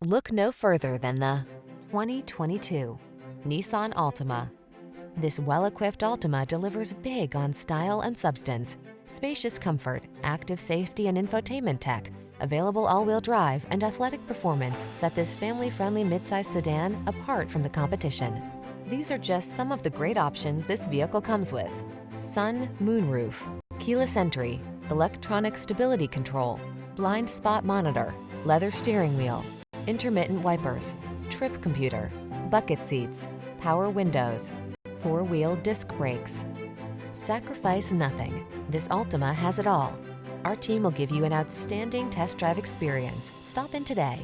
Look no further than the 2022 Nissan Altima. This well-equipped Altima delivers big on style and substance. Spacious comfort, active safety and infotainment tech, available all-wheel drive, and athletic performance set this family-friendly midsize sedan apart from the competition. These are just some of the great options this vehicle comes with: sun, moonroof, keyless entry, electronic stability control, blind spot monitor, leather steering wheel, intermittent wipers, trip computer, bucket seats, power windows, four-wheel disc brakes. Sacrifice nothing. This Altima has it all. Our team will give you an outstanding test drive experience. Stop in today.